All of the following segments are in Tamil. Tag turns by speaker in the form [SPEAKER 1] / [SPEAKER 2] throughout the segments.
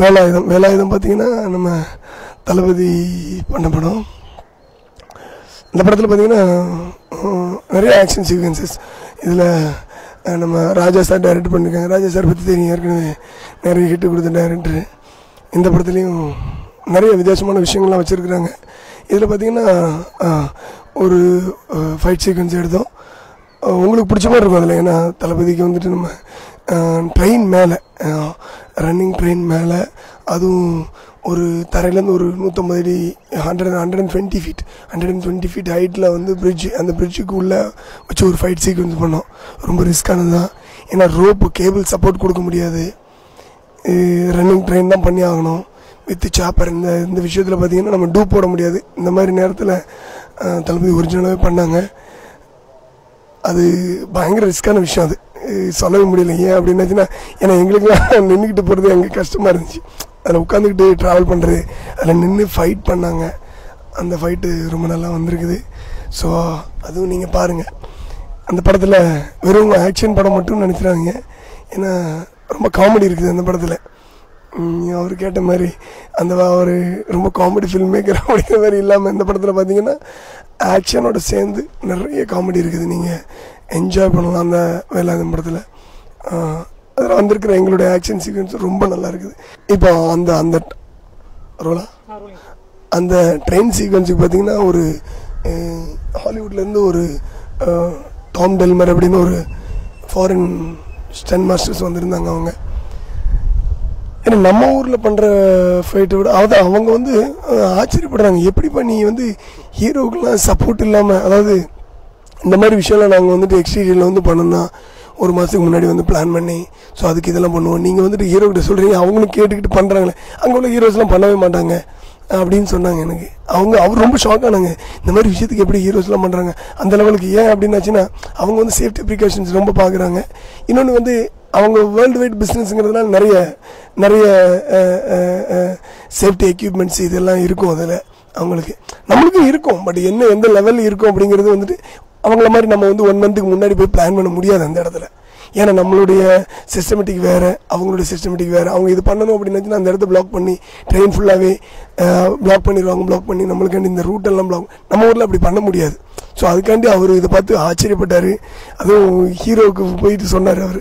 [SPEAKER 1] வேலாயுதம் பார்த்தீங்கன்னா நம்ம தளபதி பண்ண படம். இந்த படத்தில் பார்த்தீங்கன்னா நிறைய ஆக்ஷன் சீக்வன்சஸ். இதில் நம்ம ராஜா சார் டைரக்ட் பண்ணியிருக்காங்க. ராஜா சார் பற்றி தெரியும், ஏற்கனவே நிறைய ஹிட்டு கொடுத்த டைரக்டரு. இந்த படத்துலேயும் நிறைய வித்தியாசமான விஷயங்கள்லாம் வச்சுருக்குறாங்க. இதில் பார்த்தீங்கன்னா ஒரு ஃபைட் சீக்வன்ஸ் எடுத்தோம், உங்களுக்கு பிடிச்ச மாதிரி இருக்கும் அதில். ஏன்னா தளபதிக்கு வந்துட்டு நம்ம ட்ரெயின் மேலே, ரன்னிங் ட்ரெயின் மேலே, அதுவும் ஒரு தரையிலேருந்து ஒரு 150 அடி 120 ஃபீட் ஹைட்டில் வந்து பிரிட்ஜு, அந்த பிரிட்ஜுக்கு உள்ளே வச்சு ஒரு ஃபைட் சீக்வன்ஸ் பண்ணோம். ரொம்ப ரிஸ்க்கானது தான். ஏன்னா ரோப்பு கேபிள் சப்போர்ட் கொடுக்க முடியாது, ரன்னிங் ட்ரெயின் தான் பண்ணி ஆகணும் வித் சாப்பர். இந்த விஷயத்தில் பார்த்திங்கன்னா நம்ம டூப் போட முடியாது. இந்த மாதிரி நேரத்தில் தளபதி ஒரிஜினலாகவே பண்ணாங்க. அது பயங்கர ரிஸ்க்கான விஷயம், அது சொல்லவே முடியல. ஏன் அப்படின்னாச்சுன்னா, ஏன்னா எங்களுக்கெல்லாம் நின்றுக்கிட்டு போகிறது எங்களுக்கு கஷ்டமாக இருந்துச்சு. அதில் உட்காந்துக்கிட்டு ட்ராவல் பண்ணுறது, அதில் நின்று ஃபைட் பண்ணாங்க. அந்த ஃபைட்டு ரொம்ப நல்லா வந்திருக்குது. ஸோ அதுவும் நீங்கள் பாருங்கள். அந்த படத்தில் வெறும் ஆக்ஷன் படம் மட்டும் நினச்சிடாதீங்க, ஏன்னா ரொம்ப காமெடி இருக்குது அந்த படத்தில். அவர் கேட்ட மாதிரி அவர் ரொம்ப காமெடி ஃபில்ம் மேக்கர் அப்படிங்கிற மாதிரி இல்லாமல் இந்த படத்தில் பார்த்தீங்கன்னா ஆக்ஷனோட சேர்ந்து நிறைய காமெடி இருக்குது. நீங்கள் என்ஜாய் பண்ணலாம் அந்த வேலாயுதம் படத்தில். அதில் வந்திருக்கிற எங்களுடைய ஆக்ஷன் சீக்வன்ஸ் ரொம்ப நல்லா இருக்குது. இப்போ அந்த ரோலா அந்த ட்ரெயின் சீக்வன்ஸுக்கு பார்த்தீங்கன்னா ஒரு ஹாலிவுட்லேருந்து ஒரு டாம் டெல்மர் அப்படின்னு ஒரு ஃபாரின் ஸ்டன் மாஸ்டர்ஸ் வந்திருந்தாங்க. அவங்க ஏன்னா நம்ம ஊரில் பண்ணுற ஃபைட்டை விட அவங்க வந்து ஆச்சரியப்படுறாங்க, எப்படிப்பா நீ வந்து ஹீரோவுக்கெலாம் சப்போர்ட் இல்லாமல், அதாவது இந்த மாதிரி விஷயம்லாம் நாங்கள் வந்துட்டு எக்ஸ்டீரியரில் வந்து பண்ணோம்னா ஒரு மாதத்துக்கு முன்னாடி வந்து பிளான் பண்ணி, ஸோ அதுக்கு இதெல்லாம் பண்ணுவோம். நீங்கள் வந்துட்டு ஹீரோக்கிட்ட சொல்கிறீங்க, அவங்களும் கேட்டுக்கிட்டு பண்ணுறாங்களே, அங்கே உள்ள ஹீரோஸ்லாம் பண்ணவே மாட்டாங்க அப்படின்னு சொன்னாங்க எனக்கு. அவர் ரொம்ப ஷாக் ஆனாங்க, இந்த மாதிரி விஷயத்துக்கு எப்படி ஹீரோஸ்லாம் பண்ணுறாங்க அந்த லெவலுக்கு. ஏன் அப்படின்னாச்சுன்னா அவங்க வந்து சேஃப்டி ப்ரிகாஷன்ஸ் ரொம்ப பார்க்குறாங்க. இன்னொன்று வந்து அவங்க வேர்ல்டு வைட் பிஸ்னஸ்ங்கிறதுனால நிறைய சேஃப்டி எக்யூப்மெண்ட்ஸ் இதெல்லாம் இருக்கும் அதில் அவங்களுக்கு. நம்மளுக்கும் இருக்கும், பட் எந்த லெவலில் இருக்கும் அப்படிங்கிறது வந்துட்டு அவங்கள மாதிரி நம்ம வந்து 1 மந்த்துக்கு முன்னாடி போய் பிளான் பண்ண முடியாது அந்த இடத்துல. ஏன்னா நம்மளுடைய சிஸ்டமேட்டிக் வேறு, அவங்களுடைய சிஸ்டமேட்டிக் வேறு. அவங்க இது பண்ணணும் அப்படின்னாச்சுன்னா அந்த இடத்த பிளாக் பண்ணி ட்ரெயின் ஃபுல்லாகவே பிளாக் பண்ணிடுவாங்க. பிளாக் பண்ணி நம்மளுக்காண்டி இந்த ரூட்டெல்லாம் பிளாக், நம்ம ஊரில் அப்படி பண்ண முடியாது. ஸோ அதுக்காண்டி அவர் இதை பார்த்து ஆச்சரியப்பட்டார். அதுவும் ஹீரோவுக்கு போயிட்டு சொன்னார் அவர்,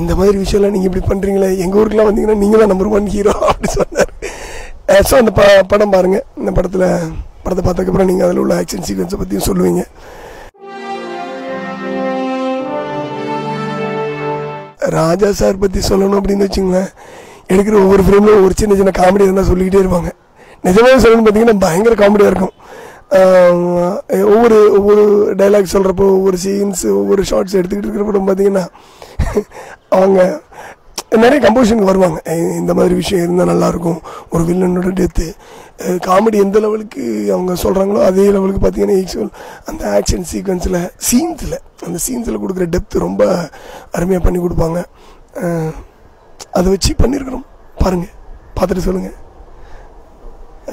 [SPEAKER 1] இந்த மாதிரி விஷயம்லாம் நீங்கள் இப்படி பண்ணுறீங்களே, எங்கள் ஊருக்குலாம் வந்தீங்கன்னா நீங்கள் தான் நம்பர் 1 ஹீரோ அப்படி சொன்னார். ஸோ அந்த படம் பாருங்கள். இந்த படத்தை பார்த்ததுக்கப்புறம் நீங்கள் அதில் உள்ள ஆக்ஷன் சீக்வன்ஸை பற்றியும் சொல்லுவீங்க. ராஜா சார் பற்றி சொல்லணும் அப்படின்னு வச்சுங்களேன், எடுக்கிற ஒவ்வொரு ஃப்ரேம்லையும் ஒரு சின்ன காமெடி இருந்தால் சொல்லிக்கிட்டே இருப்பாங்க. நிஜமாக சொல்லணும்னு பார்த்தீங்கன்னா பயங்கர காமெடியாக இருக்கும். ஒவ்வொரு டைலாக் சொல்கிறப்போ, ஒவ்வொரு சீன்ஸ், ஒவ்வொரு ஷார்ட்ஸ் எடுத்துக்கிட்டு இருக்கிறப்போ பார்த்தீங்கன்னா அவங்க நிறைய கம்போசிஷனுக்கு வருவாங்க. இந்த மாதிரி விஷயம் இருந்தால் நல்லாயிருக்கும், ஒரு வில்லனோட டெத்து, காமெடி எந்த லெவலுக்கு அவங்க சொல்கிறாங்களோ அதே லெவலுக்கு பார்த்தீங்கன்னா ஈக்குவல் அந்த ஆக்ஷன் சீக்வன்ஸில் அந்த சீன்ஸில் கொடுக்குற டெப்த்து ரொம்ப அருமையாக பண்ணி கொடுப்பாங்க. அதை வச்சு பண்ணியிருக்கிறோம், பாருங்கள், பார்த்துட்டு சொல்லுங்கள்.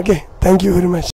[SPEAKER 1] Okay, thank you very much.